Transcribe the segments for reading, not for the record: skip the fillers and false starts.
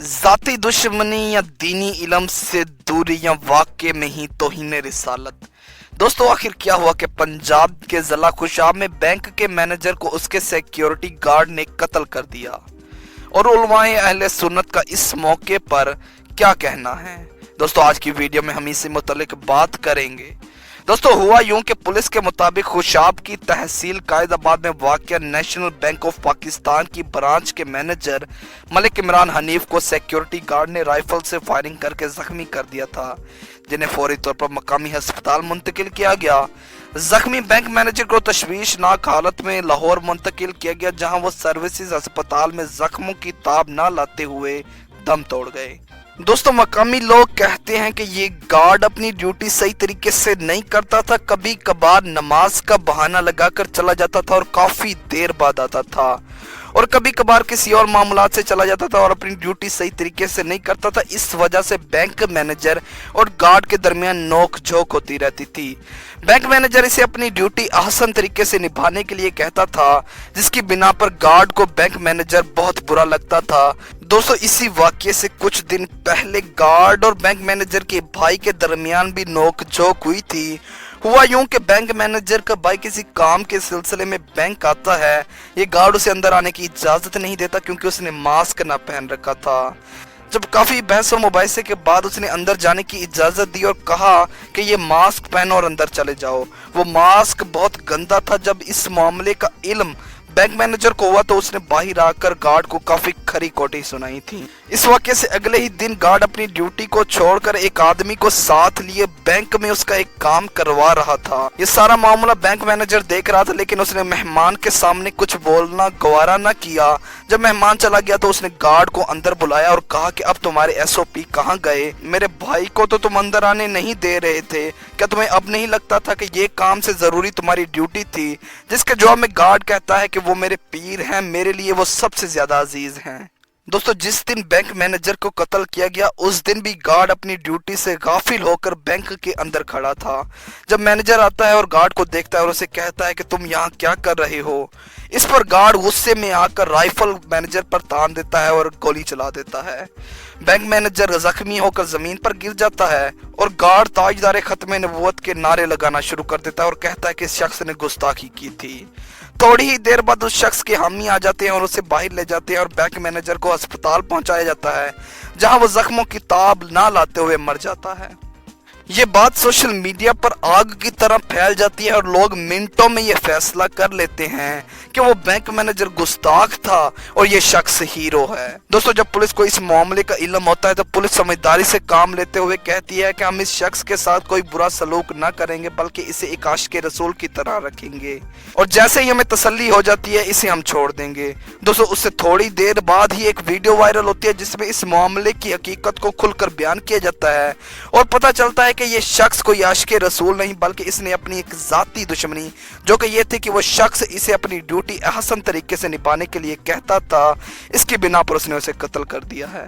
ذاتی دشمنی یا دینی علم سے دوری یا واقع میں ہی توہین رسالت۔ دوستو آخر کیا ہوا کہ پنجاب کے ضلع خوشاب میں بینک کے مینیجر کو اس کے سیکیورٹی گارڈ نے قتل کر دیا، اور علماء اہل سنت کا اس موقع پر کیا کہنا ہے؟ دوستو آج کی ویڈیو میں ہم اس سے متعلق بات کریں گے۔ دوستو ہوا یوں کہ پولیس کے مطابق خوشاب کی تحصیل قائد آباد میں واقع نیشنل بینک آف پاکستان کی برانچ کے مینیجر ملک عمران حنیف کو سیکیورٹی گارڈ نے رائفل سے فائرنگ کر کے زخمی کر دیا تھا، جنہیں فوری طور پر مقامی ہسپتال منتقل کیا گیا۔ زخمی بینک مینیجر کو تشویشناک حالت میں لاہور منتقل کیا گیا، جہاں وہ سروسز ہسپتال میں زخموں کی تاب نہ لاتے ہوئے دم توڑ گئے۔ دوستو مقامی لوگ کہتے ہیں کہ یہ گارڈ اپنی ڈیوٹی صحیح طریقے سے نہیں کرتا تھا، کبھی کبھار نماز کا بہانہ لگا کر چلا جاتا تھا اور کافی دیر بعد آتا تھا، اور کبھی کبھار کسی اور معاملات سے چلا جاتا تھا اور اپنی ڈیوٹی صحیح طریقے سے نہیں کرتا تھا۔ اس وجہ سے بینک مینیجر اور گارڈ کے درمیان نوک جھوک ہوتی رہتی تھی۔ بینک مینیجر اسے اپنی ڈیوٹی احسن طریقے سے نبھانے کے لیے کہتا تھا، جس کی بنا پر گارڈ کو بینک مینیجر بہت برا لگتا تھا۔ دوستو اسی واقعے سے کچھ دن پہلے گارڈ اور بینک مینیجر کے بھائی کے درمیان بھی نوک جھوک ہوئی تھی۔ ہوا یوں کہ بینک مینیجر کا بھائی کسی کام کے سلسلے میں بینک آتا ہے، یہ گارڈ اسے اندر آنے کی اجازت نہیں دیتا کیونکہ اس نے ماسک نہ پہن رکھا تھا۔ جب کافی بحث و مباحثے کے بعد اس نے اندر جانے کی اجازت دی اور کہا کہ یہ ماسک پہنو اور اندر چلے جاؤ۔ وہ ماسک بہت گندا تھا۔ جب اس معاملے کا علم بینک مینیجر کو ہوا تو اس نے باہر آ کر گارڈ کو کافی کھری کوٹی سنائی تھی۔ اس واقعے سے اگلے ہی دن گارڈ اپنی ڈیوٹی کو چھوڑ کر ایک آدمی کو ساتھ لیے بینک میں اس کا ایک کام کروا رہا تھا۔ یہ سارا معاملہ بینک مینیجر دیکھ رہا تھا، لیکن اس نے مہمان کے سامنے کچھ بولنا گوارا نہ کیا۔ جب مہمان چلا گیا تو اس نے گارڈ کو اندر بلایا اور کہا کہ اب تمہارے ایس او پی کہاں گئے؟ میرے بھائی کو تو تم اندر آنے نہیں دے رہے تھے، کیا تمہیں اب نہیں لگتا تھا کہ یہ کام سے ضروری تمہاری ڈیوٹی تھی؟ جس کے جواب میں گارڈ کہتا ہے کہ وہ میرے پیر ہیں، میرے لیے وہ سب سے زیادہ عزیز ہیں۔ دوستو جس دن بینک مینیجر کو قتل کیا گیا اس دن بھی گارڈ اپنی ڈیوٹی سے غافل ہو کر بینک کے اندر کھڑا تھا۔ جب مینیجر آتا ہے اور گارڈ کو دیکھتا ہے اور اسے کہتا ہے کہ تم یہاں کیا کر رہے ہو، اس پر گارڈ غصے میں آ کر رائفل مینیجر پر تان دیتا ہے اور گولی چلا دیتا ہے۔ بینک مینیجر زخمی ہو کر زمین پر گر جاتا ہے اور گارڈ تاجدار ختم نبوت کے نعرے لگانا شروع کر دیتا ہے اور کہتا ہے کہ اس شخص نے گستاخی کی تھی۔ تھوڑی ہی دیر بعد اس شخص کے حامی آ جاتے ہیں اور اسے باہر لے جاتے ہیں اور بینک مینیجر کو ہسپتال پہنچایا جاتا ہے، جہاں وہ زخموں کی تاب نہ لاتے ہوئے مر جاتا ہے۔ یہ بات سوشل میڈیا پر آگ کی طرح پھیل جاتی ہے اور لوگ منٹوں میں یہ فیصلہ کر لیتے ہیں کہ وہ بینک مینیجر گستاخ تھا اور یہ شخص ہیرو ہے۔ دوستو جب پولیس کو اس معاملے کا علم ہوتا ہے تو پولیس سمجھداری سے کام لیتے ہوئے کہتی ہے کہ ہم اس شخص کے ساتھ کوئی برا سلوک نہ کریں گے بلکہ اسے ایک عاشق رسول کی طرح رکھیں گے، اور جیسے ہی ہمیں تسلی ہو جاتی ہے اسے ہم چھوڑ دیں گے۔ دوستو اس سے تھوڑی دیر بعد ہی ایک ویڈیو وائرل ہوتی ہے جس میں اس معاملے کی حقیقت کو کھل کر بیان کیا جاتا ہے اور پتہ چلتا ہے کہ یہ شخص کوئی عاشق رسول نہیں بلکہ اس نے اپنی ایک ذاتی دشمنی، جو کہ یہ تھی کہ وہ شخص اسے اپنی ڈیوٹی احسن طریقے سے نبھانے کے لیے کہتا تھا، اس کی بنا پر اس نے اسے قتل کر دیا ہے۔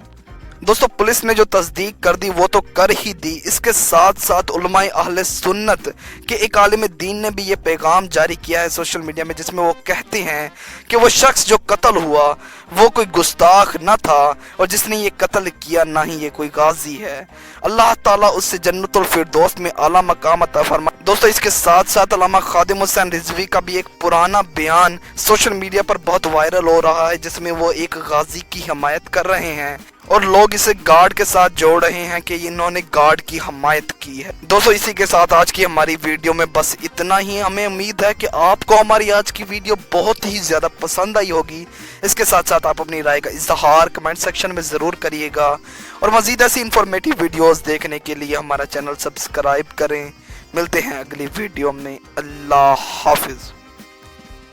دوستو پولیس نے جو تصدیق کر دی وہ تو کر ہی دی، اس کے ساتھ ساتھ علماء اہل سنت کے ایک عالم دین نے بھی یہ پیغام جاری کیا ہے سوشل میڈیا میں، جس میں وہ کہتے ہیں کہ وہ شخص جو قتل ہوا وہ کوئی گستاخ نہ تھا اور جس نے یہ قتل کیا نہ ہی یہ کوئی غازی ہے۔ اللہ تعالیٰ اس سے جنت الفردوس میں اعلیٰ مقام عطا فرمائے۔ دوستو اس کے ساتھ ساتھ علامہ خادم حسین رضوی کا بھی ایک پرانا بیان سوشل میڈیا پر بہت وائرل ہو رہا ہے، جس میں وہ ایک غازی کی حمایت کر رہے ہیں اور لوگ اسے گارڈ کے ساتھ جوڑ رہے ہیں کہ انہوں نے گارڈ کی حمایت کی ہے۔ دوستو اسی کے ساتھ آج کی ہماری ویڈیو میں بس اتنا ہی۔ ہمیں امید ہے کہ آپ کو ہماری آج کی ویڈیو بہت ہی زیادہ پسند آئی ہوگی۔ اس کے ساتھ ساتھ آپ اپنی رائے کا اظہار کمنٹ سیکشن میں ضرور کریے گا، اور مزید ایسی انفارمیٹیو ویڈیوز دیکھنے کے لیے ہمارا چینل سبسکرائب کریں۔ ملتے ہیں اگلی ویڈیو میں۔ اللہ حافظ۔